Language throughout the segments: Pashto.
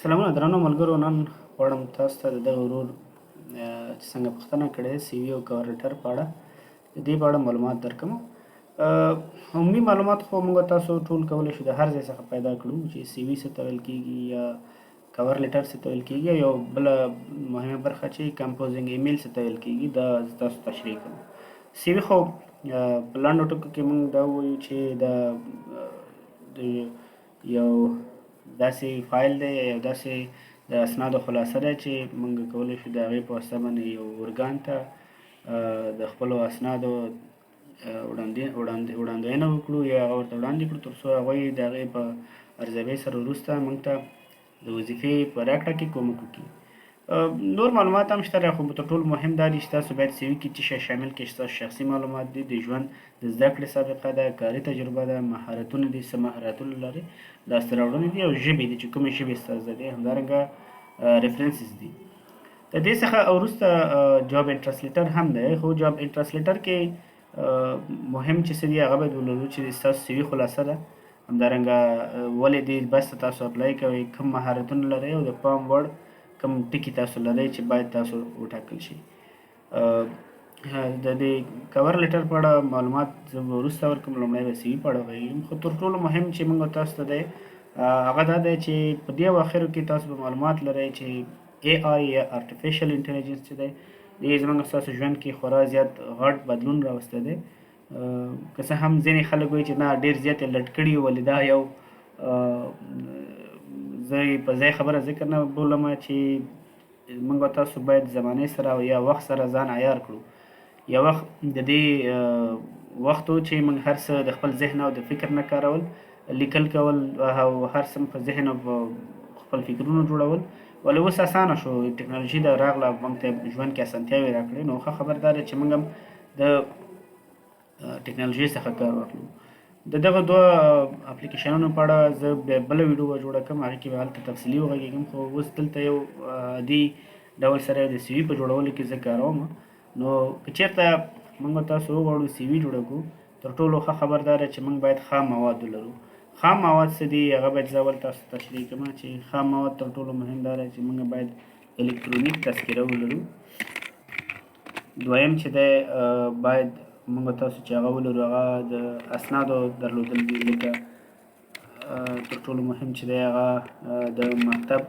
سلامونه درنو ملګرو، نن غواړم تاسو ته د دغه ورور چې څنګه پوښتنه کړې سی وي او کور لیټر په اړه د دې په اړه معلومات درکړم. عمومي معلومات خو موږ تاسو ټول کولی شو د هر ځای څخه پیدا کړو چې سی وي څه ته ویل کېږي یا کور لیټر څه ته ویل کېږي. یو بله مهمه برخه چې کمپوزینګ ایمیل څه ته ویل کېږي دا زه تاسو تشریح کوم. سی وي خو په لنډو ټکو کې موږ دا ووایو چې د یو داسې فایل دی یا داسې د اسنادو خلاصه ده چې موږ کولی شو د هغې په واسطه باندې یو ارګان ته د خپلو اسنادو وړاندوینه وکړو یا هغه ورته وړاندې کړو تر څو هغوی د هغې په ارزیابۍ سره وروسته موږ ته د وظیفې په راکړه کې کومک وکړي. نور معلومات هم شته خو تر ټولو مهم دا دي چې تاسو باید سی وي کې څه شی شامل کړئ چې ستاسو شخصي معلومات دي، د ژوند د زده کړې سابقه ده، کاري تجربه ده، مهارتونه دي، څه مهارتونه لرئ، لاسته راوړنې دي او ژبې دي چې کومې ژبې ستاسو زده دي، همدارنګه ریفرنسز دي. د دې څخه وروسته جاب انټرست لیټر هم دی، خو جاب انټرست لیټر کې مهم چې څه دي هغه باید ولرو چې ستاسو سی وي خلاصه ده، همدارنګه ولې دې بس ته تاسو اپلای کوئ، کوم مهارتونه لرئ او د پام وړ کوم ټکي تاسو لرئ چې باید تاسو وټاکل شي. د دې کور لیټر په اړه معلومات زه به وروسته ورکړم، لومړی به سی وي په اړه وغږیږم. خو تر ټولو مهم چې موږ تاسو ته دی هغه دا دی چې په دې اواخرو کې تاسو به معلومات لرئ چې اے آی یا ارټیفیشل انټیلیجنس چې دی دې زموږ ستاسو ژوند کې خورا زیات غټ بدلون راوستی دی. که څه هم ځینې خلک وایي چې نه ډېر زیات یې لټ کړي ولې دا یو زه په ځای خبره ذکر نه بولم چې موږ تاسو باید زمانې سره او یا وخت سره ځان عیار کړو. یو وخت د دې وخت و چې موږ هر څه د خپل ذهن او د فکر نه کارول، لیکل کول او هر څه په ذهن او خپل فکرونو جوړول، ولې اوس اسانه شو، ټکنالوژي دا راغله موږ ته ژوند کې اسانتیاوې راکړې. نو ښه خبر دا ده چې موږ هم د ټکنالوژۍ څخه کار واخلو. د دغه دوه اپلیکیشنونو په اړه زه بله ویډیو به جوړه کړم، هغې کې به هلته تفصیلي وغږېږم، خو اوس دلته یو عادي ډول سره د سی وي په جوړولو کې زه کاروم. نو که چېرته موږ تاسو وغواړو سی وي جوړه کړو، تر ټولو ښه خبر دا ده چې موږ باید خام مواد ولرو. خام مواد څه دي هغه باید زه اول تاسو ته تشریح کړم چې خام مواد تر ټولو مهم دا ده چې موږ باید الکترونیک تذکره ولرو. دویم چې دی باید موږ تاسو چې هغه ولرو هغه د اسنادو درلودل دي، لکه تر ټولو مهم چې دی هغه د مکتب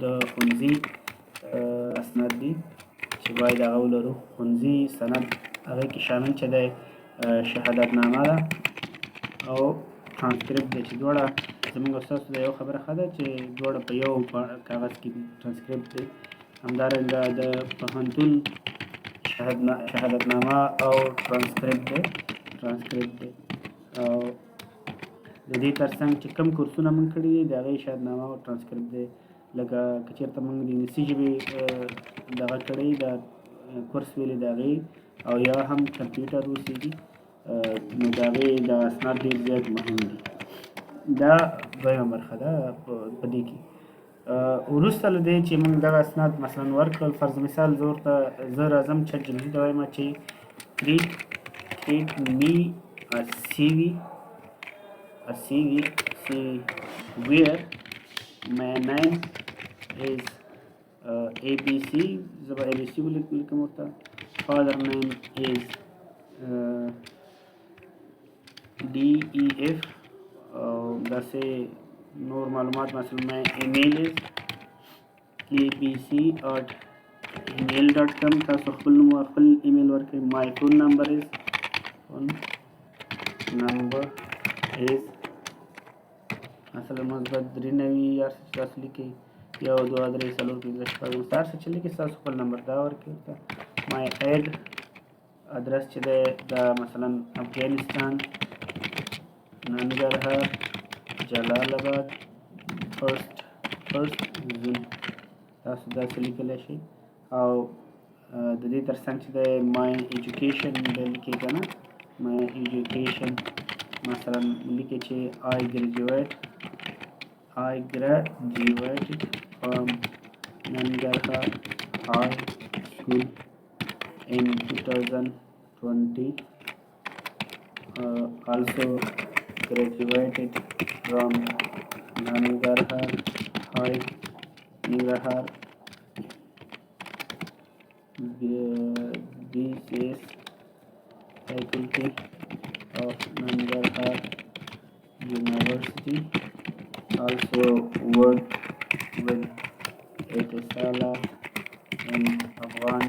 د ښوونځي اسناد دي چې باید هغه ولرو. ښوونځي سند هغې کې شامل چې دی شهادتنامه ده او ترانسکریپټ دی چې دواړه زموږ ستاسو د یو خبره ښه ده چې دواړه په یو کاغذ کې ترانسکریپټ دی. همدارنګه د پوهنتون شهادتنامه او ترانسکریپټ دی او د دې ترڅنګ چې کوم کورسونه موږ کړي دي د هغې شهادتنامه او ترانسکریپټ دی. لکه که چېرته موږ د انګلیسي ژبې دغه کړی د کورس ویلې د هغې او یا هم کمپیوټر اوسېږي نو د هغې د اسناد ډېر زیات مهم دي. دا دویمه برخه ده په دې کې. وروسته له دې چې موږ دغه اسناد مثلا ورکړل، فرض مثال زه راځم چټ جی پي ټي ته وایم چې create me a CV where my name is ABC، زه به ABC ولیکم ورته، father name is DEF او داسې نور معلومات، مثلا my email is abc@email.com، تاسو خپل نوم خپل ایمیل ورکړئ. my phone number is مثلا مثبت 93 یا څه تاسو لیکئ 1 2 3 4 5 6 7 هر څه چې لیکئ تاسو خپل نمبر دا ورکړئ. my address چې دی دا مثلا افغانستان، ننګرهار، جلال آباد، فرست زون، تاسو داسې لیکلی شئ. او د دې ترڅنګ چې دی my education دی لیکئ که نه، my education مثلا لیکئ چې I graduated from Nangarhar High School in 2020. Also graduated from Nangarhar High ننګرهار BCS faculty of Nangarhar University also worked with Etisala and Afghan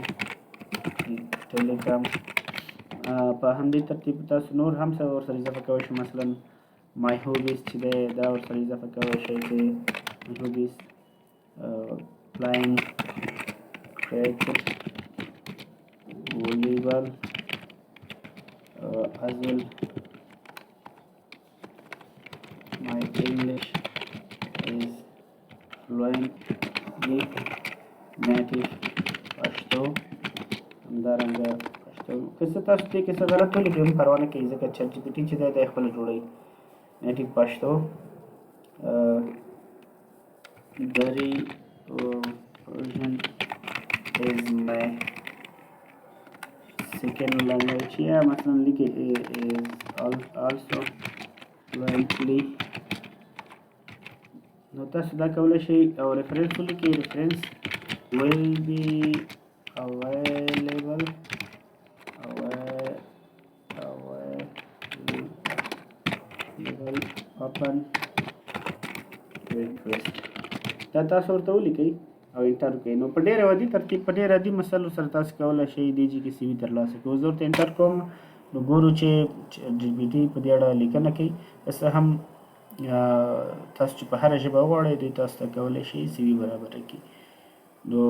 Telecom. په همدې ترتیب تاسو نور هم څه ورسره اضافه کولی شئ، مثلا my hobbies چې دی دا ورسره اضافه کولی شئ چې my hobbies playing cricket, volleyball as well. My English is fluently native پښتو. همدارنګه پښتو که څه تاسو دې کې څه غلط ولیکئ هم پروا نه کوي، ځکه چټ جی پي ټي چې دی دا یې خپله جوړوي. نیټیو پښتو very Persian is my second language. Yeah, مثلا لیکي is also fluently. نو تاسو دا کولی شئ او ریفرنس ولیکئ. ریفرنس will be available upon request. دا تاسو ورته ولیکئ او انټر کړئ. نو په ډېر عادي ترتیب په ډېر عادي مسلو سره تاسو کولی شئ دی جي کې سی وي ترلاسه کړئ. زه ورته انټر کوم نو ګورو چې جي پي ټي په دې اړه لیکنه کوي. که څه هم تاسو چې په هره ژبه وغواړئ دوی تاسو ته کولی شئ سی وي برابره کړي. نو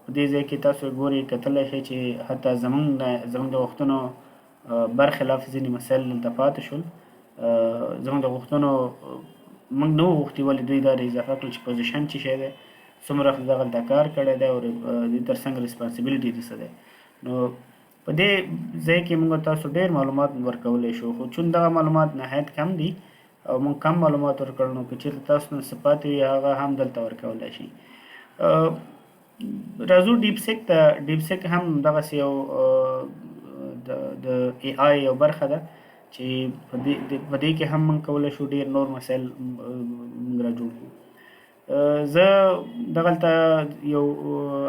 په دې ځای کې تاسو ګورئ کتلی شئ چې حتی زموږ د غوښتنو برخلاف ځینې مسایل دلته پاتې شول. زموږ د غوښتنو موږ نه وو غوښتي، ولې دوی دا اضافه کړل چې پوزیشن چې شی دی څومره وخت دغلته کار کړی دی او دې تر څنګ ریسپانسیبلیټي د څه دی. نو په دې ځای کې موږ تاسو ډېر معلومات ورکولی شو، خو چون دغه معلومات نهایت کم دي او موږ کم معلومات ورکړل نو که چېرته تاسو نه څه پاتې وي هغه هم دلته ورکولی شي. راځو ډیپسیک ته. ډیپسیک هم دغسې یو د اے آی یو برخه ده چې په دې کې هم موږ کولی شو ډېر نور مسایل موږ را جوړ کړو. زه دغلته یو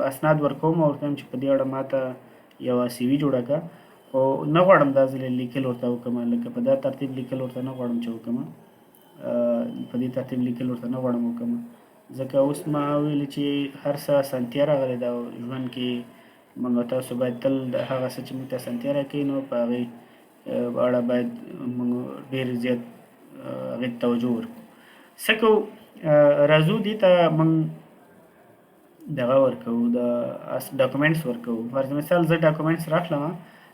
اسناد ورکوم او ورته وایم چې په دې اړه ماته یوه سی وي جوړه کړه، خو نه غواړم دا ځل لیکل ورته وکړم، لکه په دا ترتیب لیکل ورته نه غواړم چې وکړم، په دې ترتیب لیکل ورته نه غواړم وکړم، ځکه اوس ما ویلي چې هر څه اسانتیا راغلې ده او ژوند کې موږ تاسو باید تل هغه څه چې موږ ته اسانتیا راکوي نو په هغې اړه باید موږ ډېر زیات هغې ته توجه ورکړو. څه کوو راځو دې ته موږ دغه ورکوو د ډاکومنټس ورکوو. فرض مثال زه ډاکومنټس راکړم،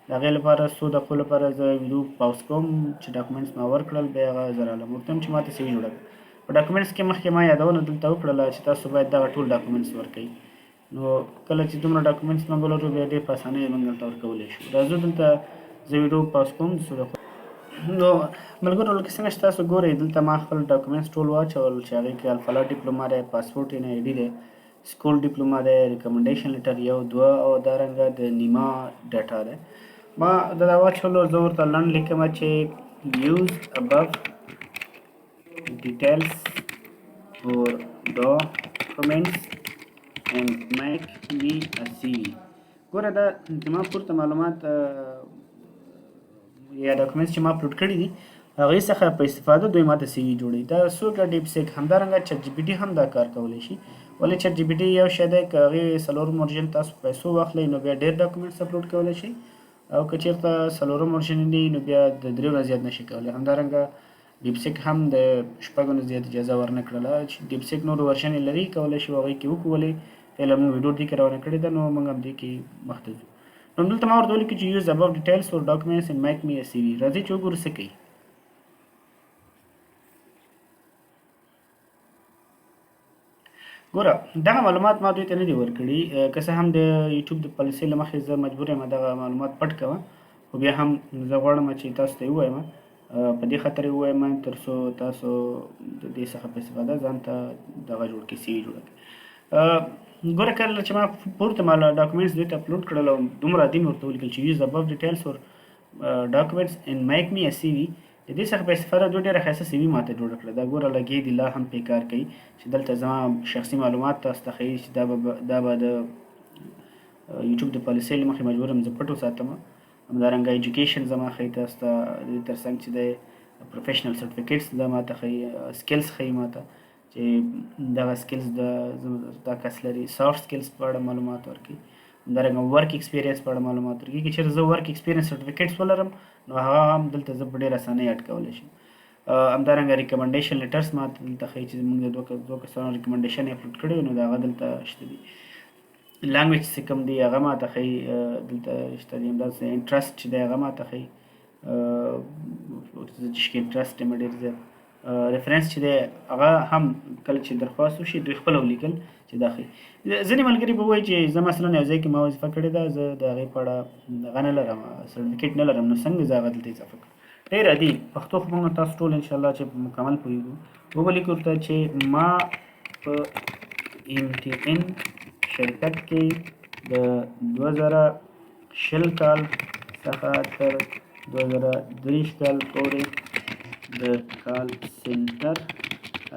د هغې لپاره څو دقیقو لپاره زه ویډیو پاوز کوم چې ډاکومنټس ما ورکړل، بیا هغه زه راغلم ورته وایم چې ما ته سی وي جوړه کړه. په ډاکومنټس کې مخکې ما یادونه دلته وکړله چې تاسو باید دغه ټول ډاکومنټس ورکوئ. نو کله چې دومره ډاکومنټس موږ ولرو بیا ډېر په اسانۍ موږ دلته ورکولی شو. راځو دلته زه ویډیو پاوز کوم څو دقیقو. نو ملګرو لکه څنګه چې تاسو ګورئ دلته ما خپل ډاکومنټس ټول واچول چې هغې کې الفلا ډیپلوما دی، پاسپورټ ان آی ډي دی، سکول ډیپلوما دی، ریکمنډیشن لیټر 1 2 او دارنګه د نیما ډاټا دی. ما دا واچولو زه ورته لنډ لیکم چې یوز ابف details for documents and make me a CV. ګوره دا زما پورته معلومات یا ډاکومنټس چې ما اپلوډ کړي دي هغې څخه په استفاده دوی ماته سی وي جوړوي. دا څوک ډیپسیک همدارنګه چټ جي پي ټي هم دا کار کولی شي، ولې چټ جي پي ټي یو شی دی که هغې څلورم ورژن تاسو په پیسو واخلئ نو بیا ډېر ډاکومنټس اپلوډ کولی شئ، او که چېرته څلورم ورژن دی نو بیا د 3 نه زیات نشي کولی. همدارنګه ډیپسیک هم د 6 نه زیات اجازه ورنه کړله چې ډیپسیک نور ورژن یې لري کولی شو هغې کې وکړو، ولې فعلا موږ ویډیو دې کې روانه کړې ده نو موږ هم دې کې مخته ځو. نو دلته ما ورته ولیکي چې یوز ابف ډیټیلز فور ډاکومنټس اینډ میک می ا سی وي. راځئ چې وګورو څه کوي. ګوره دغه معلومات ما دوی ته نه دي ورکړي، که څه هم د یوټیوب د پالیسۍ له مخې زه مجبور یم دغه معلومات پټ کوم، خو بیا هم زه غواړم چې تاسو ته یې ووایم، په دې خاطر یې ووایم تر څو تاسو د دې څخه په استفاده ځان ته دغه جوړ کړئ، سی وي جوړه کړئ. ګوره کله چې ما پورته ډاکومنټس دوی ته اپلوډ کړل او دومره عادي مې ورته ولیکل چې یوز ابف ډیټیلز فور ډاکومنټس اینډ میک می ا سی وي، د دې څخه په استفاده دوی ډېره ښایسته سي وي ماته جوړه کړه. دا ګوره لږ یې دي لا هم پرې کار کوي چې دلته زما شخصي معلومات تاسو ته ښیي چې دا به د یوټیوب د پالیسۍ له مخې مجبور یم زه پټ وساتم. همدارنګه ایجوکیشن زما ښیي تاسو ته، د دې تر څنګ چې دی پروفیشنل سرټیفیکیټس دا ماته ښیي، سکلز ښیي ماته چې دغه سکلز دا کس لري، سافټ سکلز په اړه معلومات ورکوي، همدارنګه ورک ایکسپیرینس په اړه معلومات ورکوي. که چېرې زه ورک ایکسپیرینس سرټیفیکیټس ولرم نو هغه هم دلته زه په ډېره اسانۍ اډ کولی شم. همدارنګه ریکمنډیشن لیټرس ماته دلته ښیي چې موږ د دوه کسانو ریکمنډیشن یې اپلوډ کړی وي نو د هغه دلته شته دي. لانګویج چې کوم دی هغه ماته ښیي دلته شته دي. همداسې انټرسټ چې دی هغه ماته ښیي، زه چې انټرسټ یم ډېر زیات. ریفرنس چې دی هغه هم کله چې درخواست وشي دوی خپله ولیکل چې دا ښیي. ځینې ملګري به وایي چې زه مثلا یو ځای کې ما وظیفه کړې ده، زه د هغې په اړه هغه نه لرم، سرټیفیکیټ نه لرم، نو څنګه زه هغه دلته اضافه کړم؟ ډېر عادي پښتو خو موږ تاسو ټول انشاءالله چې مکمل پوهېږو. ولیکو ورته چې ما په MTN شرکت کې د 2020 کال څخه تر 2023 کال پورې د کال سنټر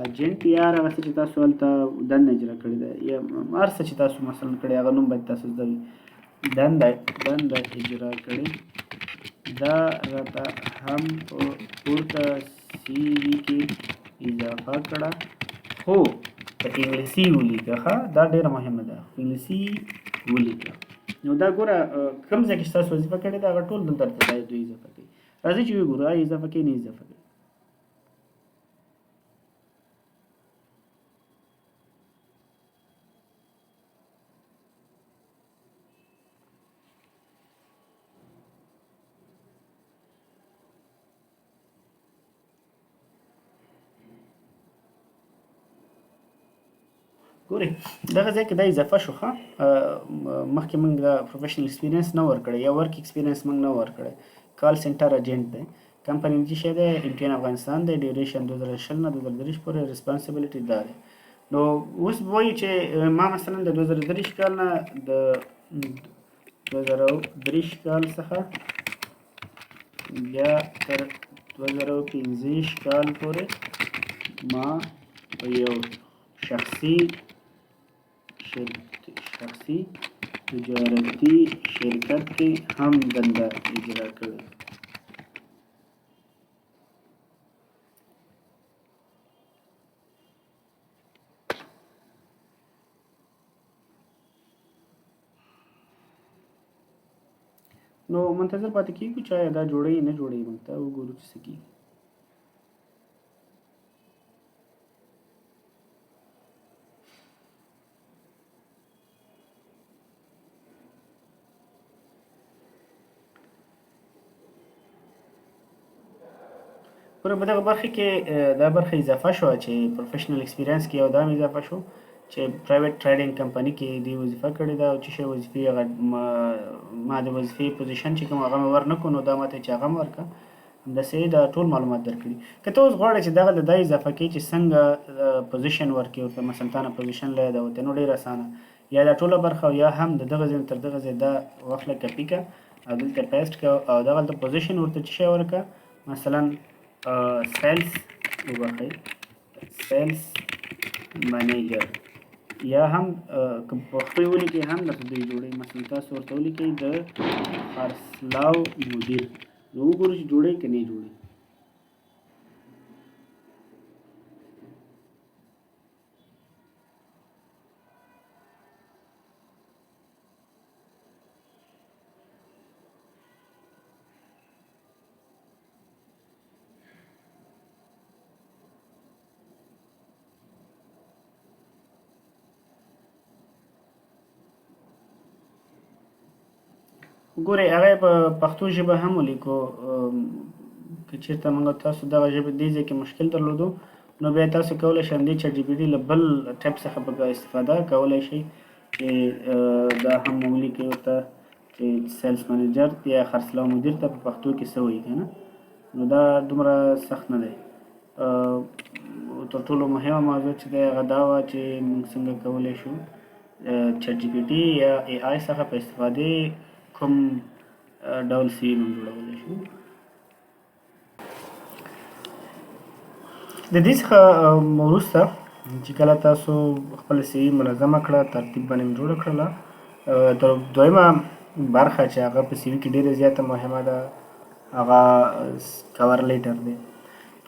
اجنټ یا هغه څه چې تاسو هلته دنده اجرا کړې ده یا هر څه چې تاسو مثلا کړی هغه نوم باید تاسو زده وي. دنده اجرا کړې دا راته هم په پورته CV کې اضافه کړه، خو په انګلیسي ولیکه. ښه دا ډېره مهمه ده، انګلیسي ولیکه. نو دا ګوره کوم ځای کې چې تاسو وظیفه کړې ده هغه ټول دلته دوی اضافه کوي. راځئ چې وګورو آیا اضافه کوي نه اضافه کوي. ګورئ دغه ځای کې دا اضافه شو. ښه مخکې موږ د پروفیشنل اکسپیرینس نه ورکړی یا ورک اکسپیرینس موږ نه ورکړی. کال سنټر اجنټ دی، کمپنی چې شی دی MTN افغانستان دی، ډیوریشن 2020 نه 2023 پورې، ریسپانسیبلیټي دا دی. نو اوس وایي چې ما مثلا د 2023 کال نه د 2023 کال څخه بیا تر 2025 کال پورې ما په یو شخصي تجارتي شرکت کې هم دنده اجرا کړې. نو منتظر پاتې کېږو چې آیا دا جوړوي نه جوړوي، موږ ته وګورو چې څه کېږي. ګوره په دغه برخه کې دا برخه اضافه شوه چې پروفیشنل اکسپیرینس کې یو دا هم اضافه شو چې پرایویټ ټریډینګ کمپني کې دې وظیفه کړې ده او چې شی وظیفې هغه ما د وظیفې پوزیشن چې کوم هغه مې ورنکړو نو دا ماته چې هغه مې ورکړه. همداسې دا ټول معلومات درکړي. که ته اوس غواړې چې دغه د دا اضافه کړي چې څنګه پوزیشن ورکړي ورته مثلا تا نه پوزیشن لرې ده ورته نو ډېر اسانه، یا دا ټوله برخه یا هم د دغه ځای تر دغه ځای دا واخله کپي کړه او دلته پیسټ کړه او دغلته پوزیشن ورته چې شی ورکړه مثلا سیلز وبخښئ سیلز منیجر یا هم که پښتو یې ولیکئ هم درته دوی جوړوي. مثلا تاسو ورته ولیکئ د خرڅلاو مدیر، نو وګورو چې جوړوي که نه یې جوړوي. ګورئ هغه یې په پښتو ژبه هم ولیکو. که چېرته موږ تاسو دغه ژبې دې ځای کې مشکل درلودو نو بیا تاسو کولی شئ همدې ChatGPT له بل ټیپ څخه به استفاده کولی شئ چې دا هم ولیکئ ورته چې سیلز منیجر یا خرڅلاو مدیر ته په پښتو کې څه وایي که نه، نو دا دومره سخت نه دی. تر ټولو مهمه موضوع چې دی هغه دا وه چې موږ څنګه کولی شو ChatGPT یا AI څخه په استفادې کوم ډول CV موږ جوړولی شو. د دې څخه وروسته چې کله تاسو خپل سی وي منظمه کړه، ترتیب باندې مې جوړه کړله، دویمه برخه چې هغه په سی وي کې ډېره زیاته مهمه ده هغه کور لیټر دی.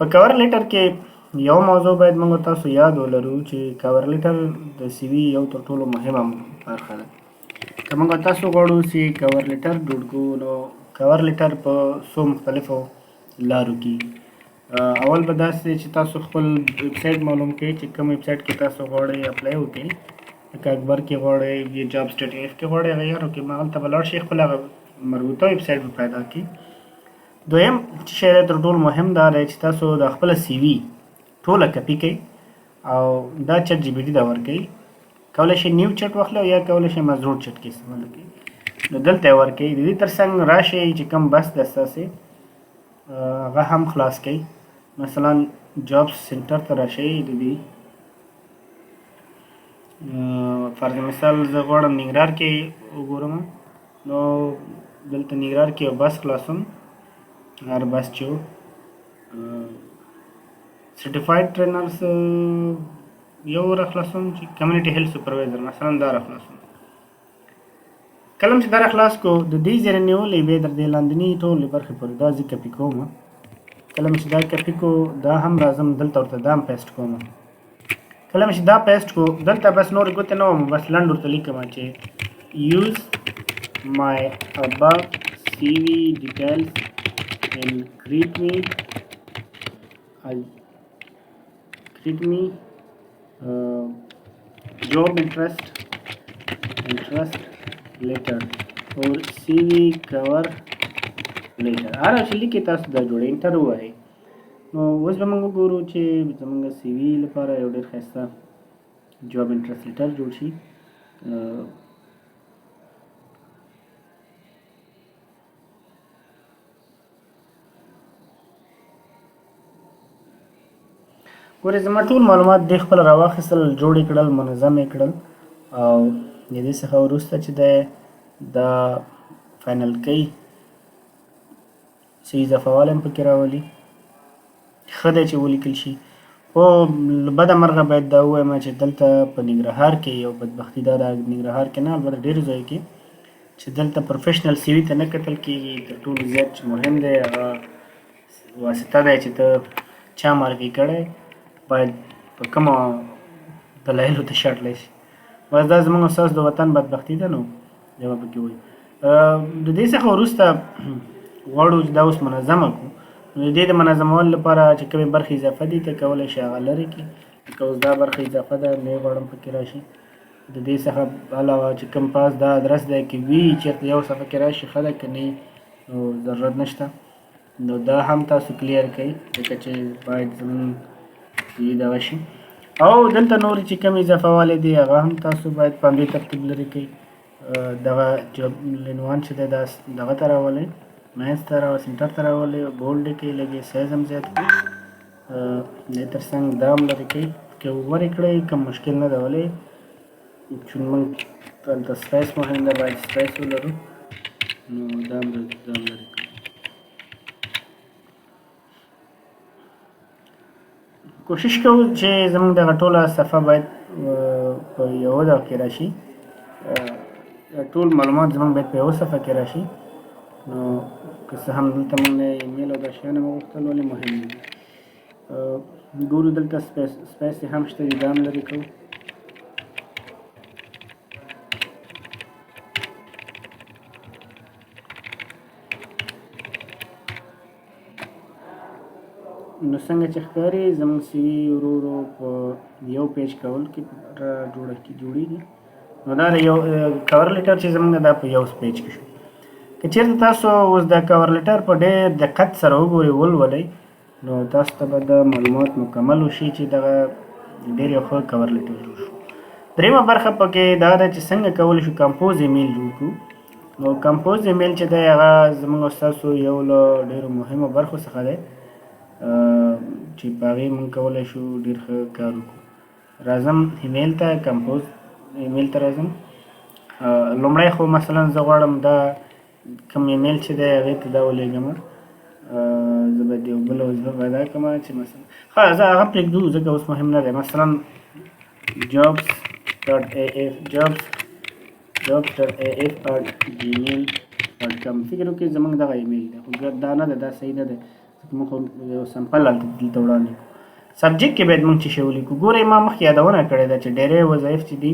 په کور لیټر کې یو موضوع باید موږ تاسو یاد ولرو چې کور لیټر د سی وي یو تر ټولو مهمه برخه ده. که موږ تاسو غواړو چې کور لیټر جوړ کړو، نو کور لیټر په څو مختلفو لارو کې اول به داسې دی چې تاسو خپل ویب سایټ معلوم کړئ چې کوم ویب سایټ کې تاسو غواړئ اپلای وکړئ. لکه اکبر کې غواړئ یا جابس ډاټ اف کې غواړئ هغه یار وکړئ، هلته به لاړ شئ، خپل هغه مربوطه ویب سایټ به پیدا کړئ. دویم شی تر ټولو مهم دا دی چې تاسو د خپل سی وي ټوله کپي کړئ او دا چټ جی پي ټي ته ورکړئ. کولی شئ نیو چټ واخلئ یا کولی شئ مزروړ چټ کې استعمال وکړئ، نو دلته یې ورکړئ. د دې تر څنګ راشئ چې کوم بس ده ستاسې هغه هم خلاص کړئ. مثلا جابس سنټر ته راشئ. د دې فرض مثال زه غواړم ننګرهار کې وګورم، نو دلته ننګرهار کې یو بس خلاصوم، هر بس چې و سرټیفاید ټرینرز یو را خلاصوم چې کمیونټي هیلث سپروایزر مثلا دا را خلاصوم. کله چې دا را خلاص کو د دې ځای نه نیولې بیا در دې لاندنۍ ټولې برخې پورې دا زه کپي کوم. کله چې دا کپي کو دا هم راځم دلته ورته دا هم پیسټ کوم. کله چې دا پیسټ کو دلته بس نور ګوتې نه وم، بس لنډ ورته لیکم چې یوز مای above CV details and create me job interest letter or CV cover لیټر هر چې لیکي تاسو دا جوړئ انټر ووهئ. نو اوس به موږ وګورو چې زموږ سی وي لپاره یو ډېر ښایسته جاب انټرست لیټر جوړ شي. ګورئ زما ټول معلومات دې خپل راواخیستل، جوړ یې کړل، منظم یې کړل او د دې څخه وروسته چې دی دا فاینل کوي څه اضافه والی هم پکې راولي. ښه دی چې ولیکل شي. خو بده مرغه باید دا ووایم چې دلته په ننګرهار کې یو بدبختي دا ده، ننګرهار کې نه البته ډېرو ځایو کې چې دلته پروفیشنل سی وي ته نه کتل کېږي. تر ټولو زیات چې مهم دی هغه واسطه دی چې ته چا معرفي کړی، باید په کومو دلایلو ته شړلی شي. بس دا زموږ ستاسو د وطن بدبختي ده، نو جواب پکې وایي. د دې څخه وروسته غواړو چې دا اوس منظمه کړو. نو د دې د منظمولو لپاره چې کومې برخې اضافه دي ته کولی شئ هغه لرې کړي. لکه اوس دا برخه اضافه ده، نه یې غواړم پکې راشي. د دې څخه علاوه چې کوم پاس دا ادرس دی که وي چېرته یو صفحه کې راشي ښه ده، که نه نو ضرورت نشته. نو دا هم تاسو کلیر کړئ ځکه چې باید زموږ دغه شي. او دلته نور چې کوم اضافه والی دی هغه هم تاسو باید په همدې ترتیب لرې کړئ. دغه عنوان چې دی دا دغه ته راولئ، مینځ ته راولئ، سنټر ته راولئ، بولډ یې کړئ، لږ یې سایز هم زیات کړئ، دې تر څنګ دا هم لرې کړئ، که اوور یې کړئ کوم مشکل نه ده. ولې چون موږ دلته سپیس مهم ده، باید سپیس ولرو، نو دا هم لرې کړئ. کوشش کوو چې زموږ دغه ټوله صفحه باید په یوه دغه کې راشي، ټول معلومات زموږ باید په یوه صفحه کې راشي. نو که څه هم دلته موږ نه ایمیل او دا شیان مو غوښتل، ولې مهم دي. ګورو دلته سپیس هم شته دي، دا هم لرې کوو. نو څنګه چې ښکاري زموږ سی وي ورو ورو په یو پیج کول کې را جوړېږي. نو دا یو کور لیټر چې زموږ دا په یو پیج کې شو. که چېرته تاسو اوس دا کور لیټر په ډېر دقت سره وګورئ، ولولئ، نو تاسو ته به د معلومات مکمل وشي چې دغه ډېر یو ښه کور لیټر جوړ شو. درېیمه برخه پکې دا ده چې څنګه کولی شو کمپوز ایمیل جوړ کړو. نو کمپوز ایمیل چې دی هغه زموږ ستاسو یو له ډېرو مهمو برخو څخه دی چې په هغې موږ کولی شو ډېر ښه کار وکړو. راځم ایمیل ته، کمپوز ایمیل ته راځم. لومړی خو مثلا زه غواړم دا کوم ایمیل چې دی هغې ته دا ولېږم. زه باید یو بله وظیفه پیدا کړم چې مثلا ښه زه هغه پرېږدو ځکه اوس مهم نه دی مثلا jobs.af@gmail.com فکر وکړئ زموږ دغه ایمیل دی خو دا نه ده دا صحیح نه دی ځکه موږ خو یو سمپل هلته دلته وړاندې کړو سبجیکټ کې باید موږ څه شی ولیکو ګورئ ما مخکې یادونه کړې ده چې ډېری وظایف چې دي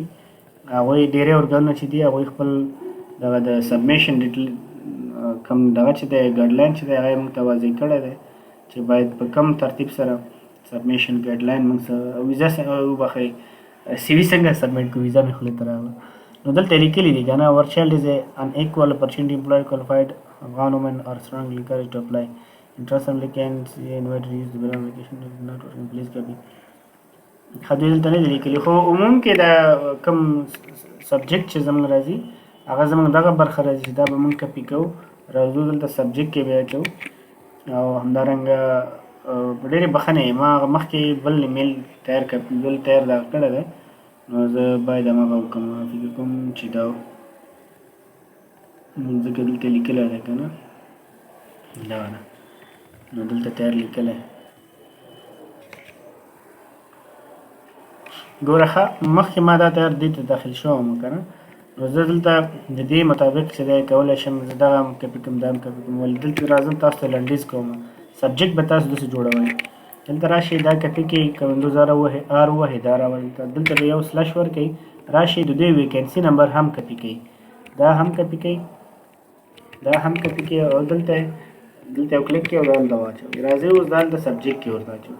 هغوی ډېری ارګانونه چې دي هغوی خپل دغه د سبمیشن کوم دغه چې دی ګایډلاین چې دی هغه یې موږ ته واضح کړی دی چې باید په کم ترتیب سره سبمیشن ګایډلاین موږ سره ویزا وبخئ سی وي څنګه سبمیټ کړو ویزا مې خولې ته راغله نو دلته لیکلي دي که نه our child is an equal opportunity employee qualified Afghan women are strongly encouraged to apply interest applicants invite to use the below application is not working please copy خدوی دلته نه دي لیکلي خو عموم کې دا کوم سبجیکټ چې زموږ راځي هغه زموږ دغه برخه راځي چې دا به موږ کپي کوو راځو دلته سبجیکټ کې بیا اچوو او همدارنګه په ډېرې بخښنې ما هغه مخکې بل ایمیل تیار دغه کړی دی نو زه باید هماغه وکړم فکر کوم چې دا ځکه دلته لیکلی دی که نه دغه نه نو دلته تیار لیکلی ګوره ښه مخکې ما دا تیار دې ته داخل شوم که نه نو زه دلته د دې مطابق چې دی کولی شم زه دغه هم کپي کوم دا هم کپي کوم ولې دلته راځم تاسو ته لنډیز کوم سبجیکټ به تاسو داسې جوړوئ دلته راشئ دا کپي کړئ که وینډوز آر ووهئ دا راولئ دلته به یو سلش ورکوئ راشئ د دې ویکنسي نمبر هم کپي کړئ دا هم کپي کړئ دا هم کپي کړئ او دلته یو کلیک کړئ او دا هلته واچوئ راځئ اوس دا هلته سبجیکټ کې ورته اچوئ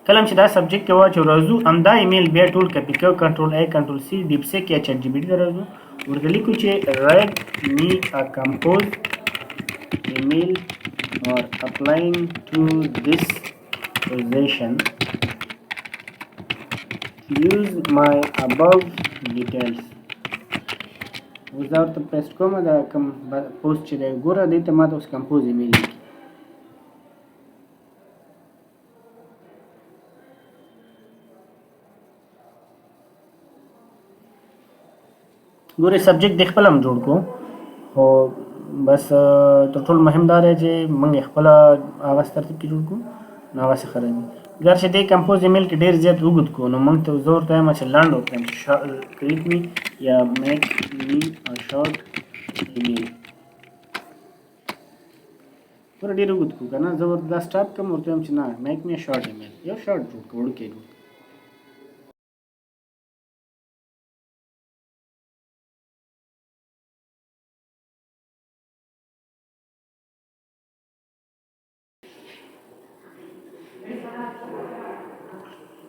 کله چې دا سبجیکټ کې واچو راځو همدا ایمیل بیا ټول کپي کوو کنټرول ای کنټرول سی ډیپسیک یا چیټ جی پی ټي ته راځو ورته لیکو چې رایټ می ا کمپوز ایمیل or applying to this position use my above details اوس دا ورته پیسټ کوم دا کوم پوسټ چې دی ګوره دې ته ما ته اوس کمپوز ایمیل لیکي ګورې سبجیکټ د خپل هم جوړ کړو خو بس تر ټولو مهم دا دی چې موږ یې خپله هغه ترتیب کې جوړ کړو نو هغسې ښه راځي ګر چې دې کمپوز ایمیل کې ډېر زیات اوږد کړو نو موږ ته زه ورته وایم چې لنډ ورته وایم چې کریټ می یا میک می شارټ ایمیل ګوره ډېر اوږد کړو که نه زه ورته دا سټاپ کړم ورته وایم چې نه میک می شارټ ایمیل یو شارټ جوړ کړو وړوکی جوړ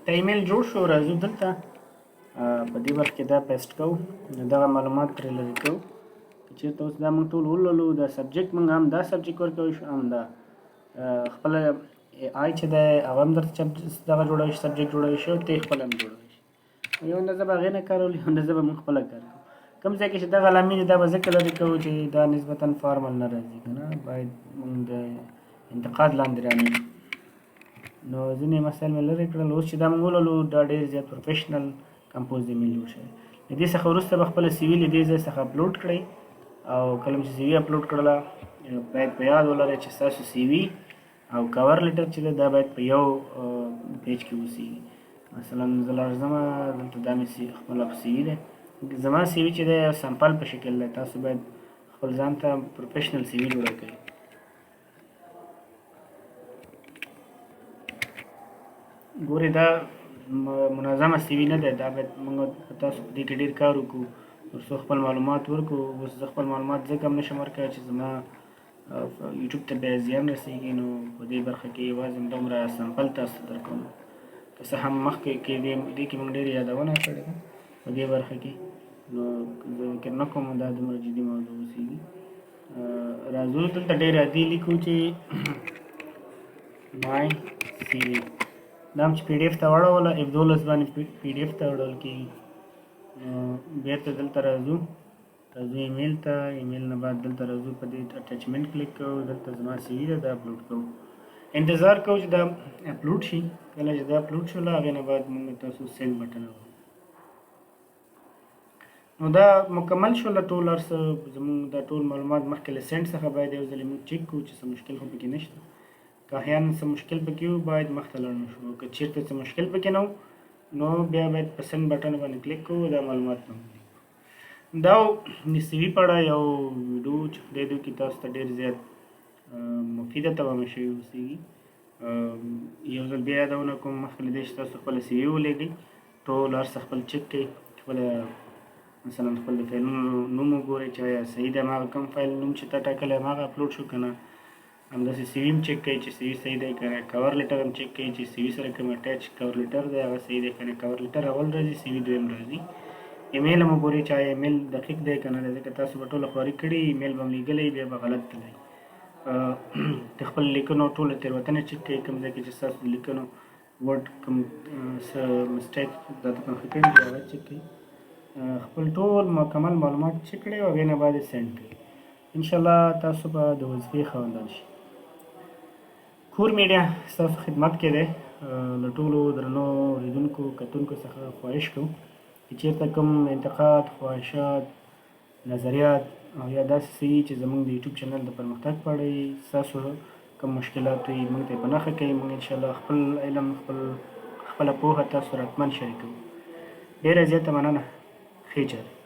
د ایمیل جوړ شو راځو دلته په دې برخه کې دا پیسټ کوو نو دغه معلومات ترې لرې کوو که چېرته اوس دا موږ ټول ولولو دا سبجیکټ موږ هم دا سبجیکټ ورکوی شو هم دا خپله آی چې دی هغه هم درته دغه جوړوی شي سبجیکټ جوړوی شي او ته یې خپله هم جوړوی شي یو اندازه به هغې نه کار ولي یو اندازه به موږ خپله کار کوو کوم ځای کې چې دغه علامې دي دا به ځکه لرې کوو چې دا نسبتا فارمل نه راځي که نه باید موږ د انتقاد لاندې رانیسو نو ځینې مسایل مې لرې کړل اوس چې دا موږ ولولو دا ډېر زیات پروفیشنل کمپوز ایمیل جوړ شوی له دې څخه وروسته به خپله سی وي له دې ځای څخه اپلوډ کړئ او کله چې سی وي اپلوډ کړله باید په یاد ولرئ چې ستاسو سی وي او کور لیټر چې دی دا باید په یو پیج کې اوسېږي مثلا زه لازمه دلته دا مې خپله سی وي دی زما سی وي چې دی سمپل په شکل دی تاسو باید خپل ځان ته پروفیشنل سی وي جوړه کړئ ګورې دا منظمه سی وي نه دی دا باید موږ تاسو په دې کې ډېر کار وکړو تر څو خپل معلومات ورکړو اوس زه خپل معلومات ځکه هم نشم ورکولی چې زما یوټیوب ته بیا زیان رسېږي نو په دې برخه کې یوازې دومره سمپل تاسو ته درکوم که څه هم مخکې کې دې کې موږ ډېرې یادونه کړې ده په دې برخه کې نو زه فکر نه کوم دا دومره جدي موضوع اوسېږي راځو دلته ډېر عادي لیکو چې مای سی وي دا هم چې پی ډي اف ته واړوله F12 باندې پی ډي اف ته واړول کېږي بېرته دلته راځو ایمیل ته ایمیل نه بعد دلته راځو په دې اټیچمنټ کلیک کوو دلته زما سی وي ده دا اپلوډ کوو انتظار کوو چې دا اپلوډ شي کله چې دا اپلوډ شوله هغې نه بعد موږ تاسو سینډ بټن نو دا مکمل شوله ټول هر څه زموږ دا ټول معلومات مخکې له سینډ څخه باید یو ځلې موږ چک کړو چې څه مشکل خو پکې نشته. که احیانا څه مشکل پکې وي باید مخته لاړ نه شو. که چېرته څه مشکل پکې نه و نو بیا باید په سینډ بټن باندې کلیک کوو، دا معلومات به موږ دا د سی وي په اړه یو ویډیو چې خدای دې وکړي تاسو ته ډېر زیات مفیده تمامه شوې اوسېږي. یو ځل بیا یادونه کوم مخکې له دې چې تاسو خپله سی وي ولېږئ، ټول هر څه خپل چک کړئ، خپله مثلا خپل د فایلونو نوم وګورئ چې آیا صحیح دی هماغه کوم فایل نوم چې تا ټاکلی هماغه اپلوډ شو که نه. همداسې سی وي هم چک کوئ چې سی وي صحیح دی که نه. کور لیټر هم چک کوئ چې سی وي سره کوم اټیچ کور لیټر دی هغه صحیح دی که نه. کور لیټر اول راځي، سی وي دویم راځي. ایمیل هم وګورئ چې آیا ایمیل دقیق دی که نه دی، ځکه تاسو به ټوله خواري کړې ایمیل به هم لیږلی بیا به غلط تللی. د خپل لیکنو ټوله تېروتنې چک کوئ، کوم ځای کې چې ستاسو د لیکنو ورډ کوم څه مسټیک دا ته نښه کړي دي هغه چک کوئ. خپل ټول مکمل معلومات چک کړئ او هغې نه بعد یې سینډ کړئ. انشاءالله تاسو به د وظیفې خاوندان شئ. کور میډیا ستاسو خدمت کې دی. له ټولو درنو اورېدونکو کتونکو څخه خواهش کوم چې چېرته کوم انتقاد، خواهشات، نظریات او یا داسې څه وي چې زموږ د یوټیوب چینل د پرمختګ په اړه ستاسو کوم مشکلات وي موږ ته یې په نښه کوئ. موږ انشاءالله خپل علم خپله پوهه تاسو سره حتما شریکوو. ډېره زیاته مننه. ښې چارې.